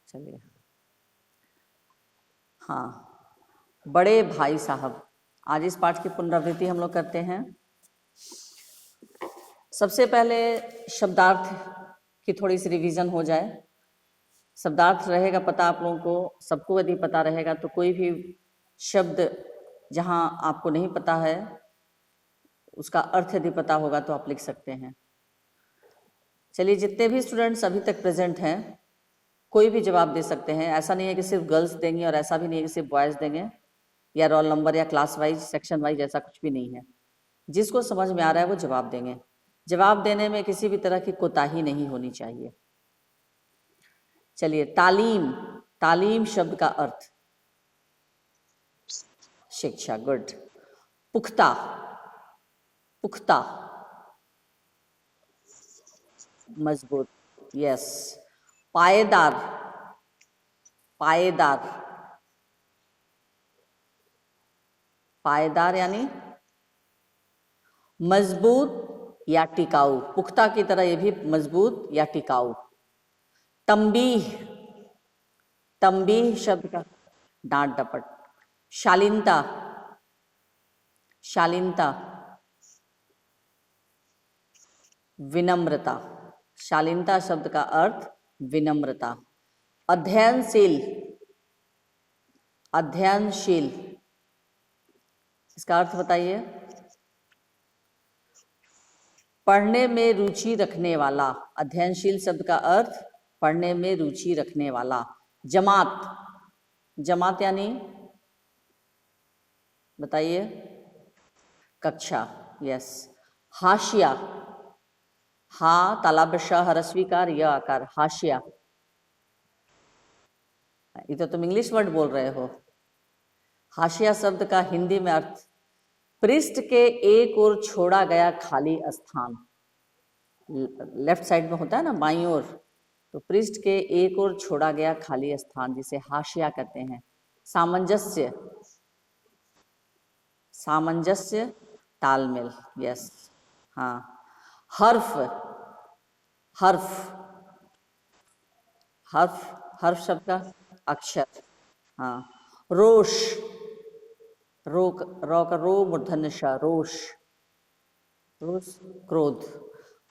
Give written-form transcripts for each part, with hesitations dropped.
चलिए, हाँ, बड़े भाई साहब। आज इस पाठ की पुनरावृत्ति हम लोग करते हैं। सबसे पहले शब्दार्थ की थोड़ी सी रिवीजन हो जाए। शब्दार्थ रहेगा पता आप लोगों को, सबको यदि पता रहेगा तो कोई भी शब्द जहाँ आपको नहीं पता है उसका अर्थ यदि पता होगा तो आप लिख सकते हैं। चलिए, जितने भी स्टूडेंट्स अभी तक प्रेजेंट हैं कोई भी जवाब दे सकते हैं। ऐसा नहीं है कि सिर्फ गर्ल्स देंगे और ऐसा भी नहीं है कि सिर्फ बॉयज़ देंगे, या रोल नंबर या क्लास वाइज सेक्शन वाइज, ऐसा कुछ भी नहीं है। जिसको समझ में आ रहा है वो जवाब देंगे। जवाब देने में किसी भी तरह की कोताही नहीं होनी चाहिए। चलिए, तालीम। तालीम शब्द का अर्थ शिक्षा, गुड। पुख्ता। पुख्ता, मजबूत, यस। पायेदार। पायेदार। पायेदार यानी मजबूत या टिकाऊ। पुख्ता की तरह ये भी मजबूत या टिकाऊ। तंबीह। तंबीह शब्द का डांट डपट। शालीनता। शालीनता, विनम्रता। शालीनता शब्द का अर्थ विनम्रता। अध्ययनशील। अध्ययनशील, इसका अर्थ बताइए। पढ़ने में रुचि रखने वाला। अध्ययनशील शब्द का अर्थ पढ़ने में रुचि रखने वाला। जमात। जमात यानी बताइए। कक्षा, यस। हाशिया। हा तालाब शाह ह्रस्वीकार य आकार, हाशिया। ये तो तुम इंग्लिश वर्ड बोल रहे हो। हाशिया शब्द का हिंदी में अर्थ पृष्ठ के एक ओर छोड़ा गया खाली स्थान। लेफ्ट साइड में होता है ना, बाईं ओर, तो पृष्ठ के एक ओर छोड़ा गया खाली स्थान जिसे हाशिया कहते हैं। सामंजस्य। सामंजस्य, तालमेल, यस। हाँ। हर्फ। हर्फ। हर्फ, हर्फ शब्द का अक्षर, हाँ। रोष। रोक, रो का रो मूर्धन्य श, रोष। रोष, क्रोध।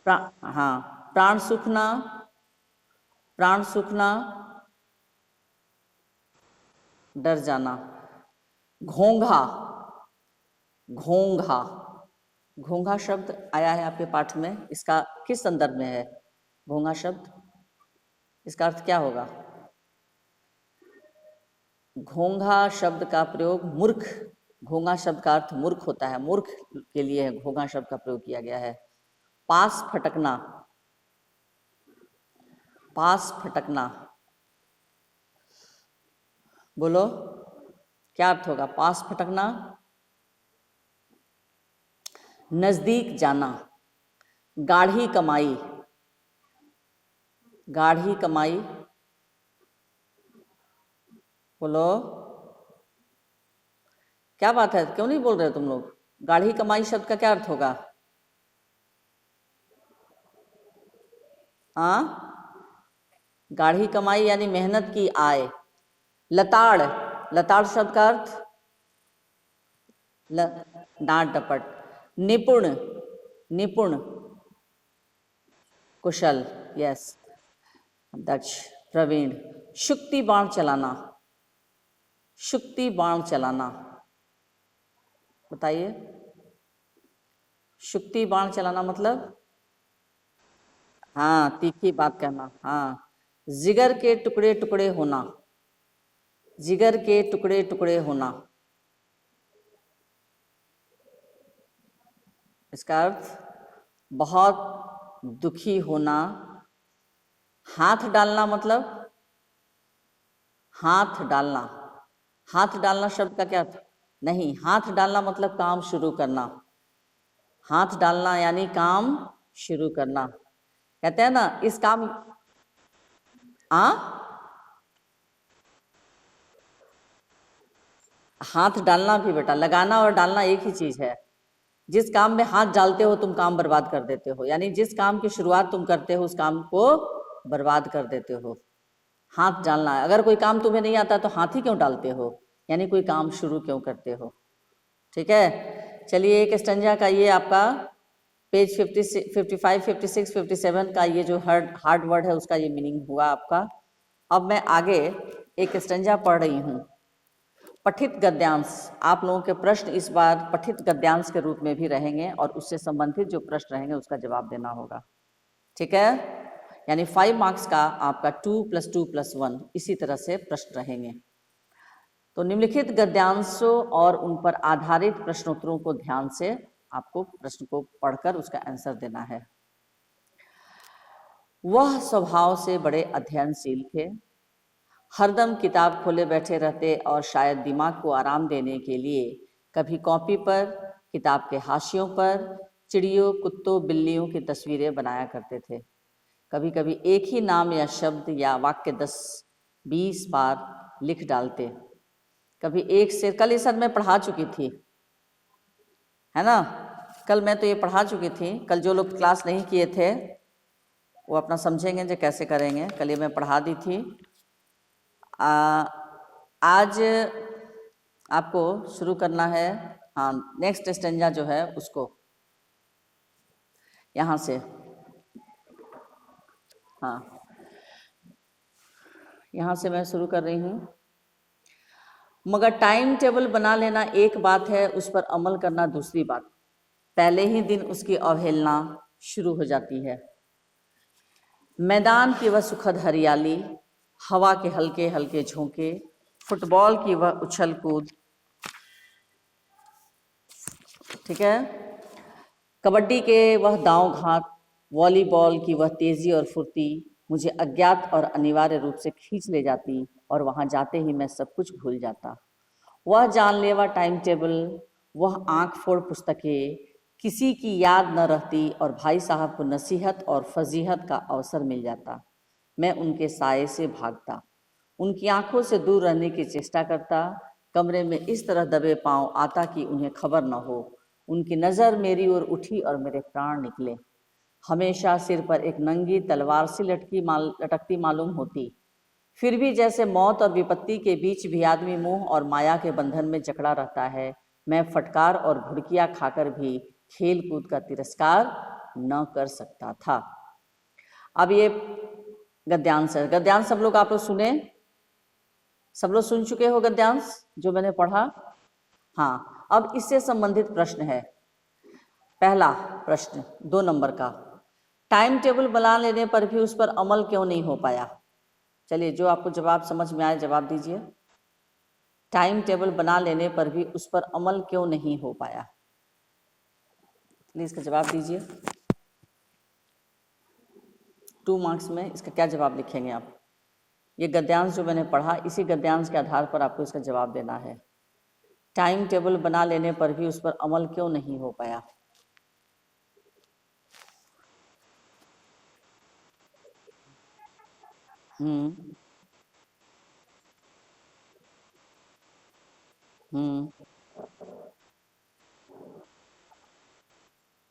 हाँ। प्राण सूखना। प्राण सूखना, डर जाना। घोंघा। घोंघा। घोंघा शब्द आया है आपके पाठ में, इसका किस संदर्भ में है घोंघा शब्द? इसका अर्थ क्या होगा? घोंघा शब्द का प्रयोग मूर्ख। घोंघा शब्द का अर्थ मूर्ख होता है, मूर्ख के लिए घोंघा शब्द का प्रयोग किया गया है। पास फटकना। पास फटकना, बोलो क्या अर्थ होगा पास फटकना? नजदीक जाना। गाढ़ी कमाई। गाढ़ी कमाई, बोलो क्या बात है, क्यों नहीं बोल रहे हो तुम लोग? गाढ़ी कमाई शब्द का क्या अर्थ होगा? हाँ, गाढ़ी कमाई यानी मेहनत की आय। लताड़। लताड़ शब्द का अर्थ डांट डपट। निपुण। निपुण, कुशल, यस। दक्ष, प्रवीण। शुक्ति बाण चलाना। शुक्ति बाण चलाना, बताइए। शुक्ति बाण चलाना मतलब? हाँ, तीखी बात कहना, हाँ। जिगर के टुकड़े टुकड़े होना। जिगर के टुकड़े टुकड़े होना, इसका अर्थ बहुत दुखी होना। हाथ डालना मतलब? हाथ डालना। हाथ डालना शब्द का क्या अर्थ? नहीं, हाथ डालना मतलब काम शुरू करना। हाथ डालना यानी काम शुरू करना। कहते हैं ना इस काम हाथ डालना भी बेटा, लगाना और डालना एक ही चीज है। जिस काम में हाथ डालते हो तुम काम बर्बाद कर देते हो, यानी जिस काम की शुरुआत तुम करते हो उस काम को बर्बाद कर देते हो। हाथ डालना है। अगर कोई काम तुम्हें नहीं आता तो हाथ ही क्यों डालते हो, यानी कोई काम शुरू क्यों करते हो। ठीक है, चलिए एक स्टंजा का ये आपका पेज 55, 56, 57 का ये जो हार्ड वर्ड है उसका ये मीनिंग हुआ आपका। अब मैं आगे एक स्टंजा पढ़ रही हूँ, पठित गद्यांश। आप लोगों के प्रश्न इस बार पठित गद्यांश के रूप में भी रहेंगे और उससे संबंधित जो प्रश्न रहेंगे उसका जवाब देना होगा। ठीक है, यानी 5 मार्क्स का आपका 2 + 2 + 1 इसी तरह से प्रश्न रहेंगे। तो निम्नलिखित गद्यांशों और उन पर आधारित प्रश्नोत्तरों को ध्यान से आपको प्रश्न को पढ़कर उसका आंसर देना है। वह स्वभाव से बड़े अध्ययनशील थे, हरदम किताब खोले बैठे रहते और शायद दिमाग को आराम देने के लिए कभी कॉपी पर, किताब के हाशियों पर चिड़ियों, कुत्तों, बिल्लियों की तस्वीरें बनाया करते थे। कभी कभी एक ही नाम या शब्द या वाक्य 10-20 बार लिख डालते। कभी एक से, कल ये सब मैं पढ़ा चुकी थी, है ना, कल मैं तो ये पढ़ा चुकी थी। कल जो लोग क्लास नहीं किए थे वो अपना समझेंगे जो कैसे करेंगे, कल ये मैं पढ़ा दी थी। आज आपको शुरू करना है, हाँ, नेक्स्ट स्टेंजा जो है उसको यहाँ से, हाँ, यहाँ से मैं शुरू कर रही हूँ। मगर टाइम टेबल बना लेना एक बात है, उस पर अमल करना दूसरी बात। पहले ही दिन उसकी अवहेलना शुरू हो जाती है। मैदान की वह सुखद हरियाली, हवा के हल्के हल्के झोंके, फुटबॉल की वह उछल कूद, ठीक है, कबड्डी के वह दांव घात, वॉलीबॉल की वह तेजी और फुर्ती मुझे अज्ञात और अनिवार्य रूप से खींच ले जाती और वहां जाते ही मैं सब कुछ भूल जाता। वह जानलेवा टाइम टेबल, वह आंख फोड़ पुस्तकें, किसी की याद न रहती और भाई साहब को नसीहत और फजीहत का अवसर मिल जाता। मैं उनके साये से भागता, उनकी आंखों से दूर रहने की चेष्टा करता, कमरे में इस तरह दबे पांव आता कि उन्हें खबर न हो। उनकी नज़र मेरी ओर उठी और मेरे प्राण निकले। हमेशा सिर पर एक नंगी तलवार सी लटकती मालूम होती, फिर भी जैसे मौत और विपत्ति के बीच भी आदमी मोह और माया के बंधन में जकड़ा रहता है। मैं फटकार और भुड़कियां खाकर भी खेल कूद का तिरस्कार न कर सकता था। अब ये गद्यांश है। गद्यांश सब लोग आप लोग सुने, सब लोग सुन चुके हो गद्यांश जो मैंने पढ़ा। हाँ, अब इससे संबंधित प्रश्न है। पहला प्रश्न 2 नंबर का, टाइम टेबल बना लेने पर भी उस पर अमल क्यों नहीं हो पाया। चलिए, जो आपको जवाब समझ में आए जवाब दीजिए। टाइम टेबल बना लेने पर भी उस पर अमल क्यों नहीं हो पाया, प्लीज इसका जवाब दीजिए। 2 मार्क्स में इसका क्या जवाब लिखेंगे आप। ये गद्यांश जो मैंने पढ़ा, इसी गद्यांश के आधार पर आपको इसका जवाब देना है। टाइम टेबल बना लेने पर भी उस पर अमल क्यों नहीं हो पाया। हम्म हम्म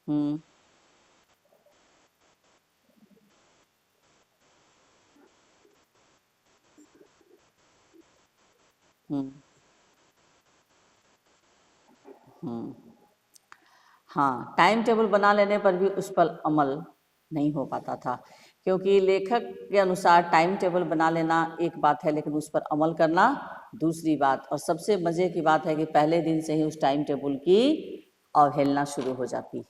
हम्म हम्म हम्म हाँ, टाइम टेबल बना लेने पर भी उस पर अमल नहीं हो पाता था, क्योंकि लेखक के अनुसार टाइम टेबल बना लेना एक बात है, लेकिन उस पर अमल करना दूसरी बात। और सबसे मज़े की बात है कि पहले दिन से ही उस टाइम टेबल की अवहेलना शुरू हो जाती।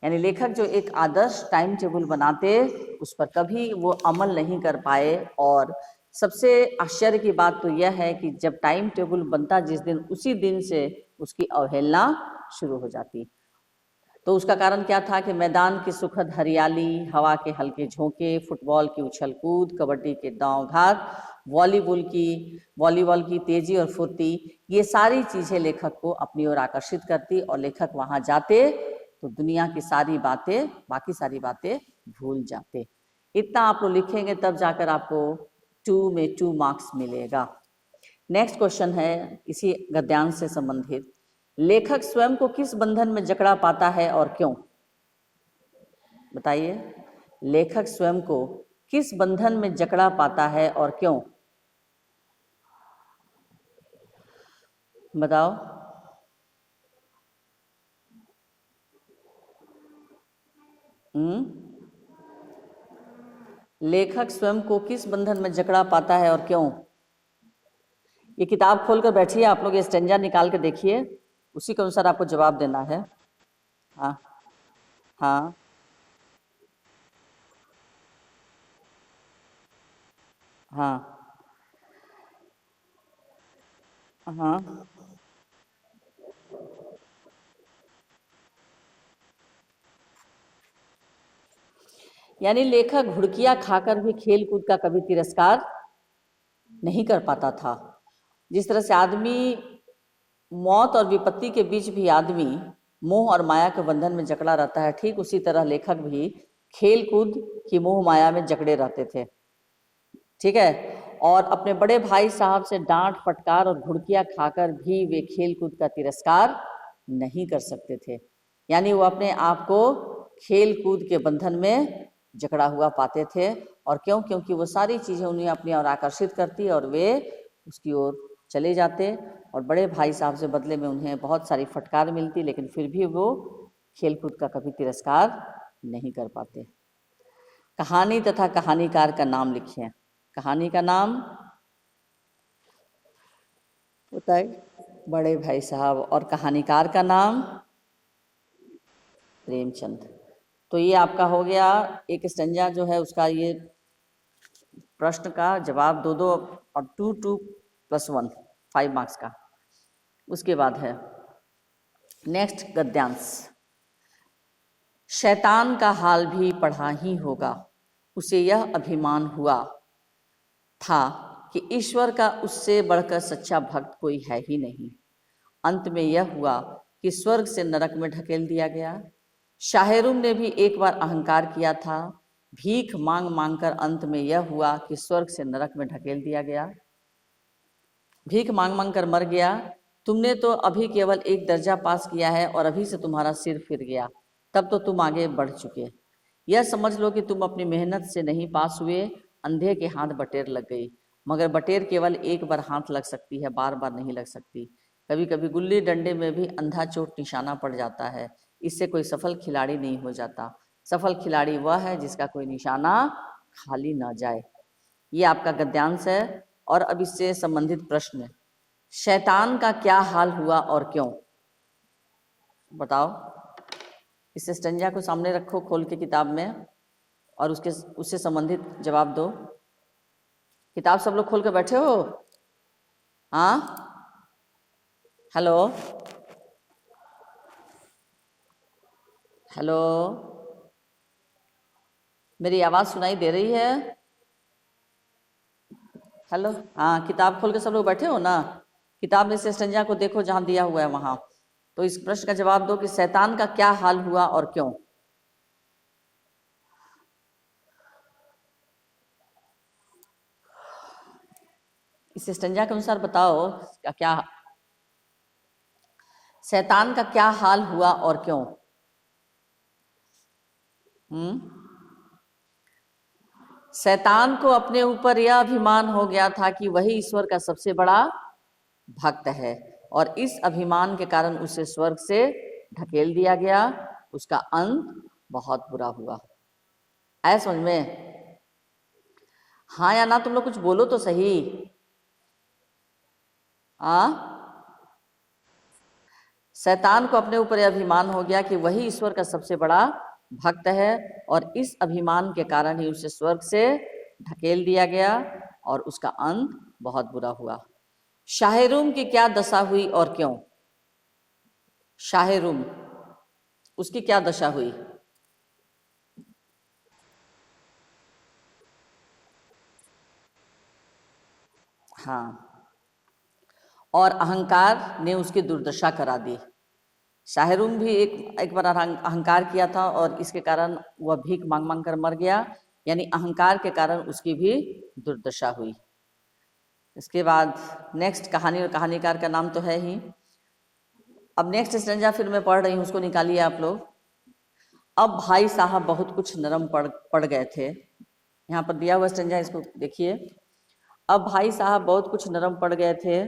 यानी लेखक जो एक आदर्श टाइम टेबल बनाते, उस पर कभी वो अमल नहीं कर पाए। और सबसे आश्चर्य की बात तो यह है कि जब टाइम टेबल बनता जिस दिन, उसी दिन से उसकी अवहेलना शुरू हो जाती। तो उसका कारण क्या था कि मैदान की सुखद हरियाली, हवा के हल्के झोंके, फुटबॉल की उछल कूद, कबड्डी के दांव घात, वॉलीबॉल की तेजी और फुर्ती, ये सारी चीज़ें लेखक को अपनी ओर आकर्षित करती और लेखक वहाँ जाते तो दुनिया की सारी बातें, बाकी सारी बातें भूल जाते। इतना आप लोग लिखेंगे तब जाकर आपको 2 में 2 मार्क्स मिलेगा। नेक्स्ट क्वेश्चन है इसी गद्यांश से संबंधित, लेखक स्वयं को किस बंधन में जकड़ा पाता है और क्यों। बताइए, लेखक स्वयं को किस बंधन में जकड़ा पाता है और क्यों? बताओ। लेखक स्वयं को किस बंधन में जकड़ा पाता है और क्यों? ये किताब खोलकर बैठिए, आप लोग ये स्टेंजा निकाल के देखिए, उसी के अनुसार आपको जवाब देना है। हाँ हाँ हाँ हाँ। यानी लेखक घुड़कियां खाकर भी खेल कूद का कभी तिरस्कार नहीं कर पाता था। जिस तरह से आदमी मौत और विपत्ति के बीच भी आदमी मोह और माया के बंधन में जकड़ा रहता है, ठीक उसी तरह लेखक भी खेल कूद की मोह माया में जकड़े रहते थे। ठीक है। और अपने बड़े भाई साहब से डांट फटकार और घुड़कियां खाकर भी वे खेल कूद का तिरस्कार नहीं कर सकते थे। यानी वो अपने आप को खेल कूद के बंधन में जकड़ा हुआ पाते थे। और क्यों? क्योंकि वो सारी चीज़ें उन्हें अपनी ओर आकर्षित करती और वे उसकी ओर चले जाते, और बड़े भाई साहब से बदले में उन्हें बहुत सारी फटकार मिलती, लेकिन फिर भी वो खेल कूद का कभी तिरस्कार नहीं कर पाते। कहानी तथा कहानीकार का नाम लिखिए। कहानी का नाम बताइए। बड़े भाई साहब। और कहानीकार का नाम प्रेमचंद। तो ये आपका हो गया एक स्टंजा जो है उसका ये प्रश्न का जवाब 2-2 और 2+1 5 मार्क्स का। उसके बाद है नेक्स्ट गद्यांश। शैतान का हाल भी पढ़ा ही होगा, उसे यह अभिमान हुआ था कि ईश्वर का उससे बढ़कर सच्चा भक्त कोई है ही नहीं। अंत में यह हुआ कि स्वर्ग से नरक में ढकेल दिया गया। शाहरुम ने भी एक बार अहंकार किया था, भीख मांग मांग कर अंत में यह हुआ कि स्वर्ग से नरक में ढकेल दिया गया। भीख मांग मांग कर मर गया। तुमने तो अभी केवल एक दर्जा पास किया है और अभी से तुम्हारा सिर फिर गया, तब तो तुम आगे बढ़ चुके। यह समझ लो कि तुम अपनी मेहनत से नहीं पास हुए, अंधे के हाथ बटेर लग गई। मगर बटेर केवल एक बार हाथ लग सकती है, बार बार नहीं लग सकती। कभी कभी गुल्ली डंडे में भी अंधा चोट निशाना पड़ जाता है, इससे कोई सफल खिलाड़ी नहीं हो जाता। सफल खिलाड़ी वह है जिसका कोई निशाना खाली ना जाए। ये आपका गद्यांश है। और अब इससे संबंधित प्रश्न। शैतान का क्या हाल हुआ और क्यों? बताओ। इस स्टंजा को सामने रखो खोल के किताब में और उससे संबंधित जवाब दो। किताब सब लोग खोल के बैठे हो? हाँ, हेलो हेलो, मेरी आवाज सुनाई दे रही है? हेलो, हाँ, किताब खोल के सब लोग बैठे हो ना? किताब में से स्टंजा को देखो जहां दिया हुआ है वहां। तो इस प्रश्न का जवाब दो कि शैतान का क्या हाल हुआ और क्यों। इस स्टंजा के अनुसार बताओ क्या शैतान का क्या हाल हुआ और क्यों? शैतान को अपने ऊपर यह अभिमान हो गया था कि वही ईश्वर का सबसे बड़ा भक्त है, और इस अभिमान के कारण उसे स्वर्ग से ढकेल दिया गया। उसका अंत बहुत बुरा हुआ। आया समझ में? हाँ या ना? तुम लोग कुछ बोलो तो सही। शैतान को अपने ऊपर यह अभिमान हो गया कि वही ईश्वर का सबसे बड़ा भक्त है, और इस अभिमान के कारण ही उसे स्वर्ग से ढकेल दिया गया और उसका अंत बहुत बुरा हुआ। शाहरुम की क्या दशा हुई और क्यों? शाहरुम, उसकी क्या दशा हुई? हाँ, और अहंकार ने उसकी दुर्दशा करा दी। शाहरुम भी एक बार अहंकार किया था और इसके कारण वह भीख मांग मांग कर मर गया, यानी अहंकार के कारण उसकी भी दुर्दशा हुई। इसके बाद नेक्स्ट कहानी और कहानीकार का नाम तो है ही। अब नेक्स्ट स्टेंजा फिर मैं पढ़ रही हूँ, उसको निकालिए आप लोग। अब भाई साहब बहुत कुछ नरम पड़ गए थे। यहाँ पर दिया हुआ स्टेंजा, इसको देखिए। अब भाई साहब बहुत कुछ नरम पड़ गए थे।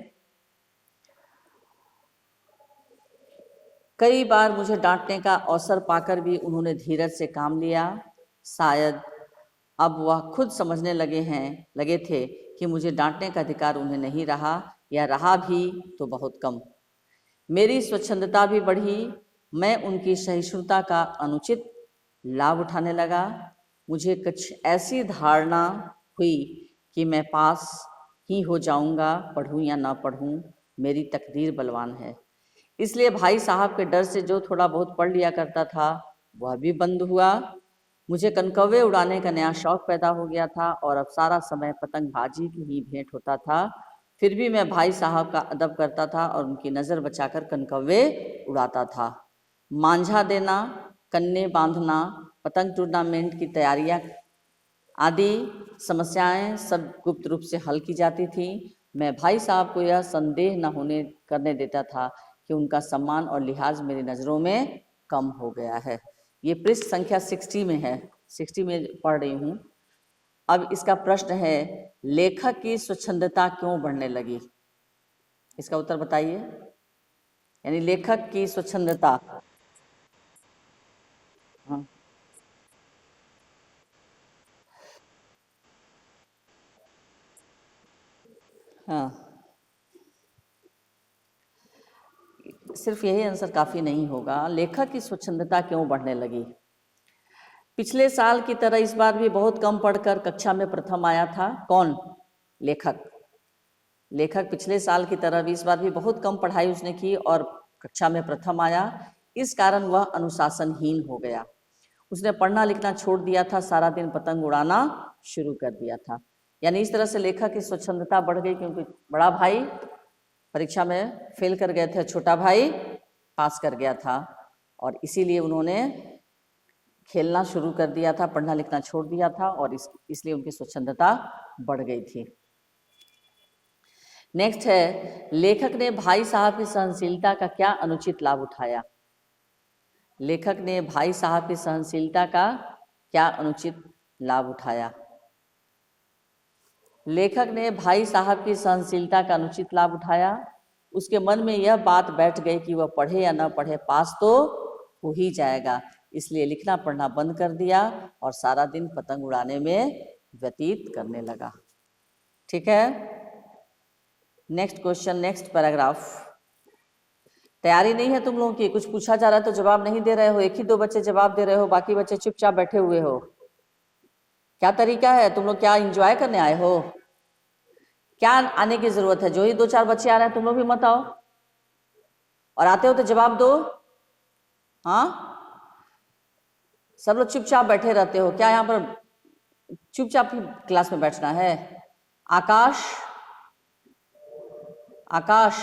कई बार मुझे डांटने का अवसर पाकर भी उन्होंने धीरज से काम लिया। शायद अब वह खुद समझने लगे थे कि मुझे डांटने का अधिकार उन्हें नहीं रहा, या रहा भी तो बहुत कम। मेरी स्वच्छंदता भी बढ़ी। मैं उनकी सहिष्णुता का अनुचित लाभ उठाने लगा। मुझे कुछ ऐसी धारणा हुई कि मैं पास ही हो जाऊंगा, पढ़ूं या ना पढ़ूं, मेरी तकदीर बलवान है। इसलिए भाई साहब के डर से जो थोड़ा बहुत पढ़ लिया करता था वह भी बंद हुआ। मुझे कनकव्वे उड़ाने का नया शौक पैदा हो गया था और अब सारा समय पतंगबाजी की ही भेंट होता था। फिर भी मैं भाई साहब का अदब करता था और उनकी नज़र बचाकर कनकव्वे उड़ाता था। मांझा देना, कन्ने बांधना, पतंग टूर्नामेंट की तैयारियां आदि समस्याएं सब गुप्त रूप से हल की जाती थी। मैं भाई साहब को यह संदेह न करने देता था कि उनका सम्मान और लिहाज मेरी नज़रों में कम हो गया है। ये पृष्ठ संख्या 60 में है, 60 में पढ़ रही हूँ। अब इसका प्रश्न है, लेखक की स्वच्छंदता क्यों बढ़ने लगी? इसका उत्तर बताइए। यानी लेखक की स्वच्छंदता। हाँ, हाँ, सिर्फ यही आंसर काफ़ी नहीं होगा। लेखक की स्वच्छंदता क्यों बढ़ने लगी? पिछले साल की तरह इस बार भी बहुत कम पढ़कर कक्षा में प्रथम आया था। कौन? लेखक। लेखक पिछले साल की तरह भी इस बार भी बहुत कम पढ़ाई उसने की और कक्षा में प्रथम आया। इस कारण वह अनुशासनहीन हो गया। उसने पढ़ना लिखना छोड़ दिया था, सारा दिन पतंग उड़ाना शुरू कर दिया था। यानी इस तरह से लेखक की स्वच्छंदता बढ़ गई क्योंकि बड़ा भाई परीक्षा में फेल कर गए थे, छोटा भाई पास कर गया था, और इसीलिए उन्होंने खेलना शुरू कर दिया था, पढ़ना लिखना छोड़ दिया था, और इसलिए उनकी स्वच्छंदता बढ़ गई थी। नेक्स्ट है, लेखक ने भाई साहब की सहनशीलता का क्या अनुचित लाभ उठाया? लेखक ने भाई साहब की सहनशीलता का क्या अनुचित लाभ उठाया? लेखक ने भाई साहब की सहनशीलता का अनुचित लाभ उठाया। उसके मन में यह बात बैठ गई कि वह पढ़े या न पढ़े, पास तो हो ही जाएगा। इसलिए लिखना पढ़ना बंद कर दिया और सारा दिन पतंग उड़ाने में व्यतीत करने लगा। ठीक है, नेक्स्ट क्वेश्चन, नेक्स्ट पैराग्राफ। तैयारी नहीं है तुम लोगों की? कुछ पूछा जा रहा है तो जवाब नहीं दे रहे हो, एक ही दो बच्चे जवाब दे रहे हो, बाकी बच्चे चुपचाप बैठे हुए हो। क्या तरीका है? तुम लोग क्या एंजॉय करने आए हो? क्या आने की जरूरत है? जो ही दो चार बच्चे आ रहे हैं तुम लोग भी मत आओ, और आते हो तो जवाब दो। हाँ, सब लोग चुपचाप बैठे रहते हो क्या? यहाँ पर चुपचाप ही क्लास में बैठना है? Akash, Akash,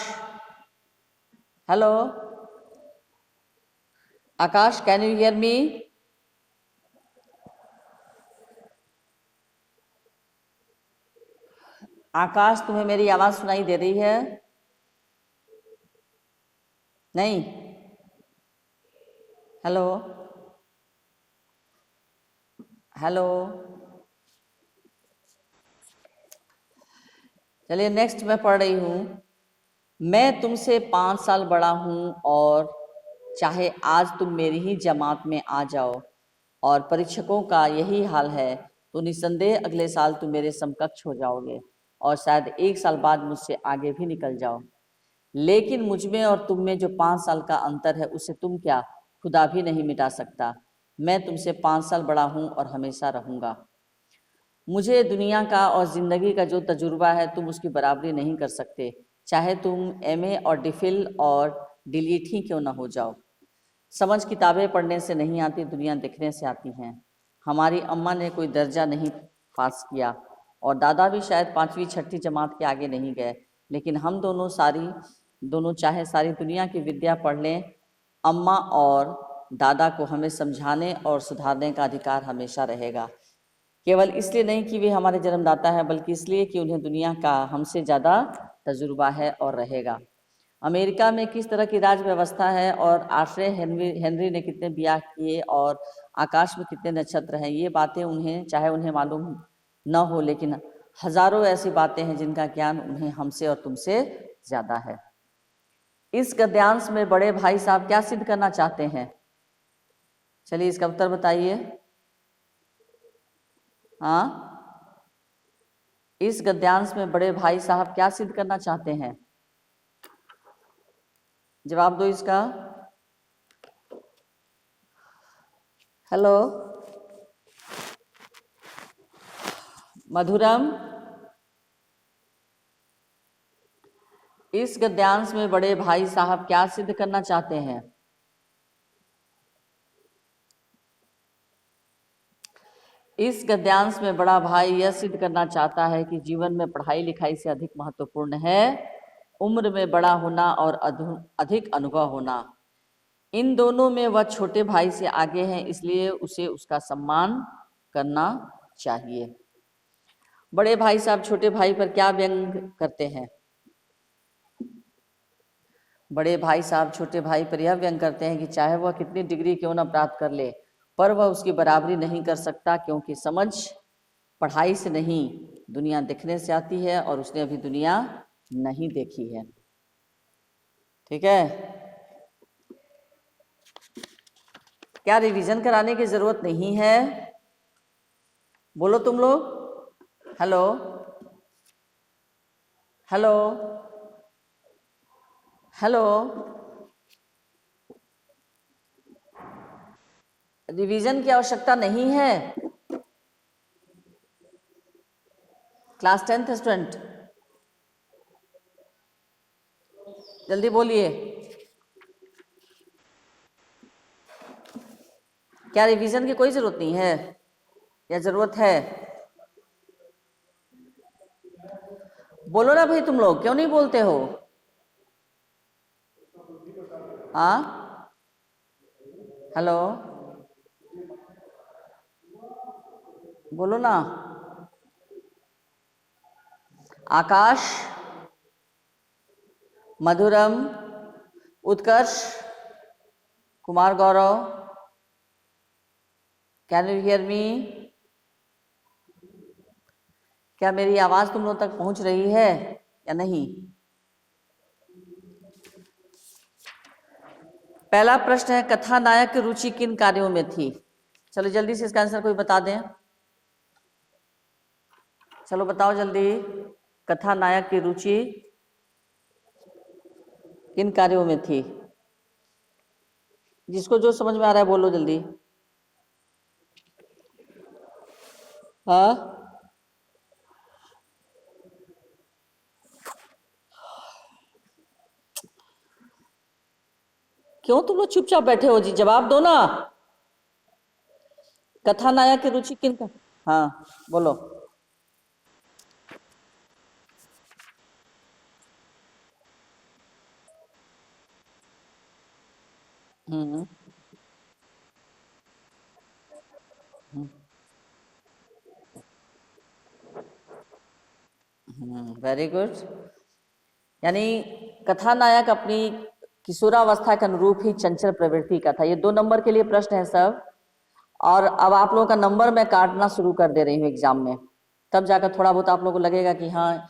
hello Akash, can you hear me? Akash, तुम्हें मेरी आवाज सुनाई दे रही है? नहीं? Hello, hello. चलिए नेक्स्ट मैं पढ़ रही हूँ। मैं तुमसे 5 साल बड़ा हूँ और चाहे आज तुम मेरी ही जमात में आ जाओ और परीक्षकों का यही हाल है, तो निस्संदेह अगले साल तुम मेरे समकक्ष हो जाओगे और शायद 1 साल बाद मुझसे आगे भी निकल जाओ। लेकिन मुझमें और तुम में जो 5 साल का अंतर है उसे तुम क्या खुदा भी नहीं मिटा सकता। मैं तुमसे 5 साल बड़ा हूँ और हमेशा रहूँगा। मुझे दुनिया का और ज़िंदगी का जो तजुर्बा है तुम उसकी बराबरी नहीं कर सकते, चाहे तुम एमए और डिफिल और डिलीट ही क्यों ना हो जाओ। समझ किताबें पढ़ने से नहीं आती, दुनिया देखने से आती हैं। हमारी अम्मा ने कोई दर्जा नहीं पास किया और दादा भी शायद 5वीं 6ठी जमात के आगे नहीं गए, लेकिन हम दोनों चाहे सारी दुनिया की विद्या पढ़ लें, अम्मा और दादा को हमें समझाने और सुधारने का अधिकार हमेशा रहेगा। केवल इसलिए नहीं कि वे हमारे जन्मदाता हैं, बल्कि इसलिए कि उन्हें दुनिया का हमसे ज़्यादा तजुर्बा है और रहेगा। अमेरिका में किस तरह की राज व्यवस्था है और आश्रय हेनरी ने कितने ब्याह किए और आकाश में कितने नक्षत्र हैं, ये बातें उन्हें चाहे उन्हें मालूम न हो, लेकिन हजारों ऐसी बातें हैं जिनका ज्ञान उन्हें हमसे और तुमसे ज्यादा है। इस गद्यांश में बड़े भाई साहब क्या सिद्ध करना चाहते हैं? चलिए इसका उत्तर बताइए। हाँ, इस गद्यांश में बड़े भाई साहब क्या सिद्ध करना चाहते हैं? जवाब दो इसका। हेलो मधुरम, इस गद्यांश में बड़े भाई साहब क्या सिद्ध करना चाहते हैं? इस गद्यांश में बड़ा भाई यह सिद्ध करना चाहता है कि जीवन में पढ़ाई लिखाई से अधिक महत्वपूर्ण है उम्र में बड़ा होना और अधिक अनुभव होना। इन दोनों में वह छोटे भाई से आगे है, इसलिए उसे उसका सम्मान करना चाहिए। बड़े भाई साहब छोटे भाई पर क्या व्यंग करते हैं? बड़े भाई साहब छोटे भाई पर यह व्यंग करते हैं कि चाहे वह कितनी डिग्री क्यों न प्राप्त कर ले, पर वह उसकी बराबरी नहीं कर सकता, क्योंकि समझ पढ़ाई से नहीं दुनिया देखने से आती है और उसने अभी दुनिया नहीं देखी है। ठीक है, क्या रिवीजन कराने की जरूरत नहीं है? बोलो तुम लोग। हेलो हेलो हेलो, रिवीजन की आवश्यकता नहीं है। क्लास 10th स्टूडेंट जल्दी बोलिए, क्या रिवीजन की कोई जरूरत नहीं है या जरूरत है? बोलो ना भाई, तुम लोग क्यों नहीं बोलते हो? हाँ, हेलो, बोलो ना। आकाश, मधुरम, उत्कर्ष, Kumar Gaurav, can you hear मी? क्या मेरी आवाज तुम लोग तक पहुंच रही है या नहीं? पहला प्रश्न है, कथानायक की रुचि किन कार्यों में थी? चलो जल्दी से इसका आंसर कोई बता दें। चलो बताओ जल्दी, कथानायक की रुचि किन कार्यों में थी? जिसको जो समझ में आ रहा है बोलो जल्दी। हाँ, क्यों तुम लोग चुपचाप बैठे हो जी? जवाब दो ना। कथानायक की रुचि किन का? हाँ बोलो। हम्म वेरी गुड। यानी कथानायक अपनी किशोरावस्था के अनुरूप ही चंचल प्रवृत्ति का था। ये 2 नंबर के लिए प्रश्न है सब, और अब आप लोगों का नंबर मैं काटना शुरू कर दे रही हूँ एग्जाम में, तब जाकर थोड़ा बहुत आप लोगों को लगेगा कि हाँ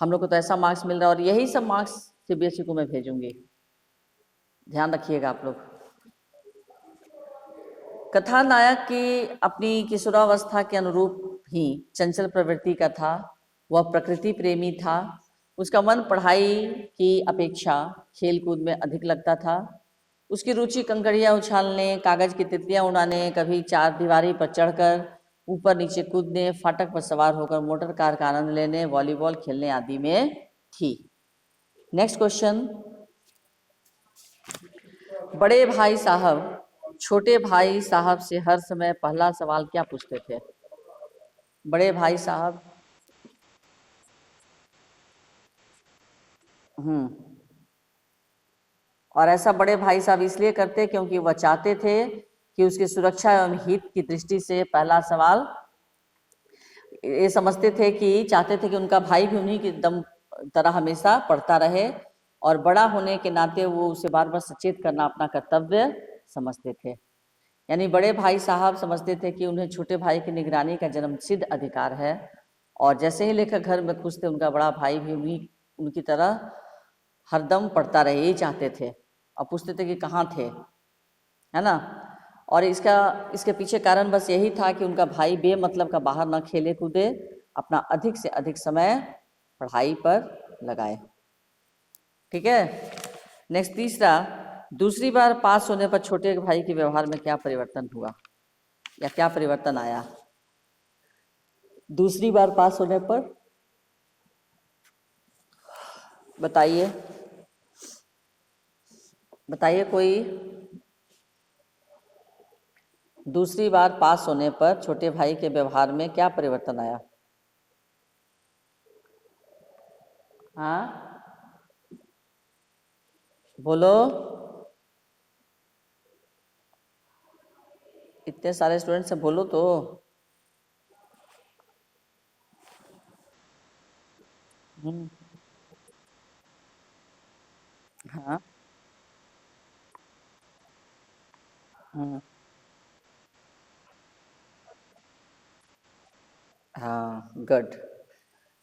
हम लोग को तो ऐसा मार्क्स मिल रहा है, और यही सब मार्क्स सीबीएसई को मैं भेजूंगी। ध्यान रखिएगा आप लोग। कथानायक की अपनी किशोरावस्था के अनुरूप ही चंचल प्रवृत्ति का था। वह प्रकृति प्रेमी था। उसका मन पढ़ाई की अपेक्षा खेल कूद में अधिक लगता था। उसकी रुचि कंकड़ियाँ उछालने, कागज की तितलियाँ उड़ाने, कभी चार दीवारी पर चढ़कर ऊपर नीचे कूदने, फाटक पर सवार होकर मोटर कार का आनंद लेने, वॉलीबॉल खेलने आदि में थी। नेक्स्ट क्वेश्चन, बड़े भाई साहब छोटे भाई साहब से हर समय पहला सवाल क्या पूछते थे? बड़े भाई साहब और ऐसा बड़े भाई साहब इसलिए करते क्योंकि वह चाहते थे कि उसकी सुरक्षा एवं हित की दृष्टि से पहला सवाल ये समझते थे कि चाहते थे कि उनका भाई भी उन्हीं की दम तरह हमेशा पढ़ता रहे, और बड़ा होने के नाते वो उसे बार बार सचेत करना अपना कर्तव्य समझते थे। यानी बड़े भाई साहब समझते थे कि उन्हें छोटे भाई की निगरानी का जन्मसिद्ध अधिकार है, और जैसे ही लेखक घर में खुश थे, उनका बड़ा भाई भी उनकी तरह हरदम पढ़ता रहे, यही चाहते थे और पूछते थे कि कहाँ थे, है ना। और इसके पीछे कारण बस यही था कि उनका भाई बेमतलब का बाहर ना खेले कूदे, अपना अधिक से अधिक समय पढ़ाई पर लगाए। ठीक है। नेक्स्ट तीसरा, दूसरी बार पास होने पर छोटे भाई के व्यवहार में क्या परिवर्तन हुआ या क्या परिवर्तन आया? दूसरी बार पास होने पर बताइए, बताइए कोई। दूसरी बार पास होने पर छोटे भाई के व्यवहार में क्या परिवर्तन आया? हाँ बोलो, इतने सारे स्टूडेंट से बोलो तो। हम्म, हाँ हाँ हाँ, गुड।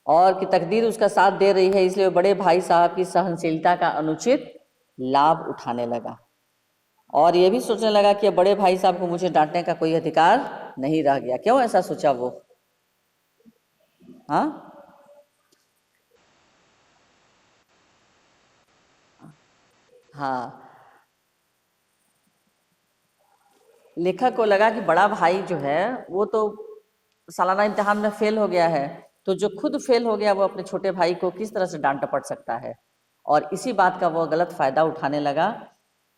और कि तकदीर उसका साथ दे रही है, इसलिए वो बड़े भाई साहब की सहनशीलता का अनुचित लाभ उठाने लगा और ये भी सोचने लगा कि अब बड़े भाई साहब को मुझे डांटने का कोई अधिकार नहीं रह गया। क्यों ऐसा सोचा वो? हाँ हाँ, लेखक को लगा कि बड़ा भाई जो है वो तो सालाना इम्तिहान में फेल हो गया है, तो जो खुद फेल हो गया वो अपने छोटे भाई को किस तरह से डांट डपट सकता है। और इसी बात का वो गलत फायदा उठाने लगा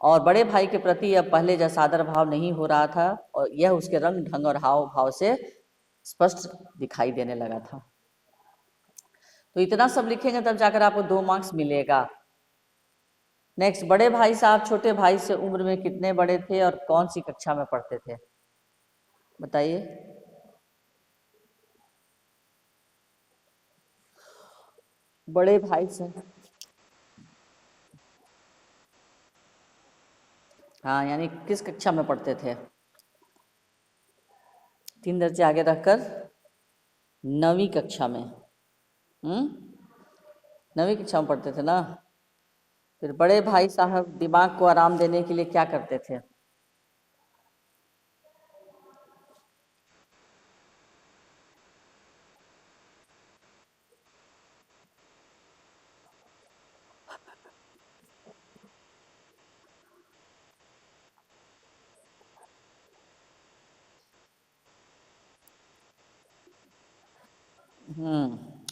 और बड़े भाई के प्रति अब पहले जैसा आदर भाव नहीं हो रहा था और यह उसके रंग ढंग और हाव भाव से स्पष्ट दिखाई देने लगा था। तो इतना सब लिखेंगे तब जाकर आपको 2 मार्क्स मिलेगा। नेक्स्ट, बड़े भाई साहब छोटे भाई से उम्र में कितने बड़े थे और कौन सी कक्षा में पढ़ते थे? बताइए। बड़े भाई से, हाँ, यानी किस कक्षा में पढ़ते थे? 3 दर्जे आगे रखकर 9वीं कक्षा में। 9वीं कक्षा में पढ़ते थे ना। फिर बड़े भाई साहब दिमाग को आराम देने के लिए क्या करते थे?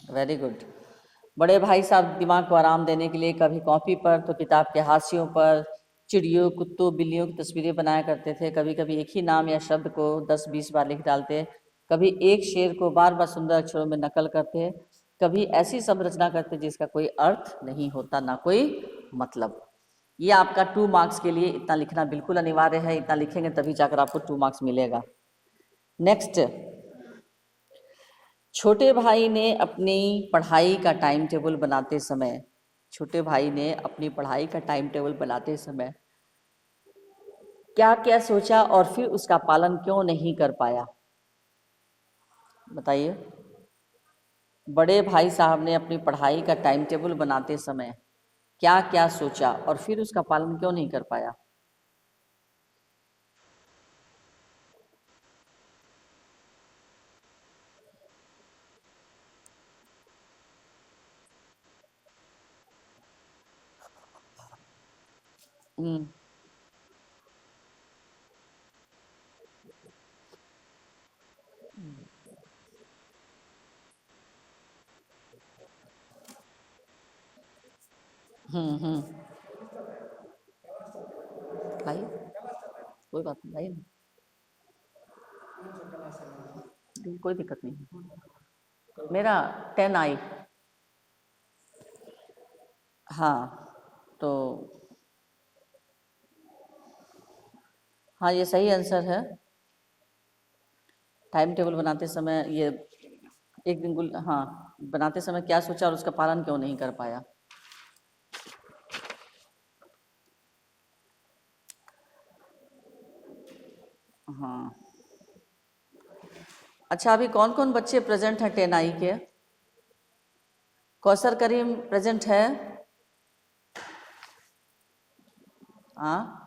Very good. बड़े भाई साहब दिमाग को आराम देने के लिए कभी कॉपी पर तो किताब के हाशियों पर चिड़ियों कुत्तों बिल्लियों की तस्वीरें बनाया करते थे। कभी कभी एक ही नाम या शब्द को 10-20 बार लिख डालते। कभी एक शेर को बार बार सुंदर अक्षरों में नकल करते। कभी ऐसी शब्द रचना करते जिसका कोई अर्थ नहीं होता, ना कोई मतलब। ये आपका 2 मार्क्स के लिए इतना लिखना बिल्कुल अनिवार्य है। इतना लिखेंगे तभी जाकर आपको 2 मार्क्स मिलेगा। नेक्स्ट, छोटे भाई ने अपनी पढ़ाई का टाइम टेबल बनाते समय, छोटे भाई ने अपनी पढ़ाई का टाइम टेबल बनाते समय क्या क्या सोचा और फिर उसका पालन क्यों नहीं कर पाया? बताइए। बड़े भाई साहब ने अपनी पढ़ाई का टाइम टेबल बनाते समय क्या क्या सोचा और फिर उसका पालन क्यों नहीं कर पाया? हम्म हम्म, भाई कोई बात नहीं, भाई कोई दिक्कत नहीं। मेरा 10 आई। हाँ तो हाँ, ये सही आंसर है। टाइम टेबल बनाते समय ये एक दिन हाँ, बनाते समय क्या सोचा और उसका पालन क्यों नहीं कर पाया? हाँ अच्छा, अभी कौन कौन बच्चे प्रेजेंट हैं 10I के? कौसर करीम प्रेजेंट है? हाँ,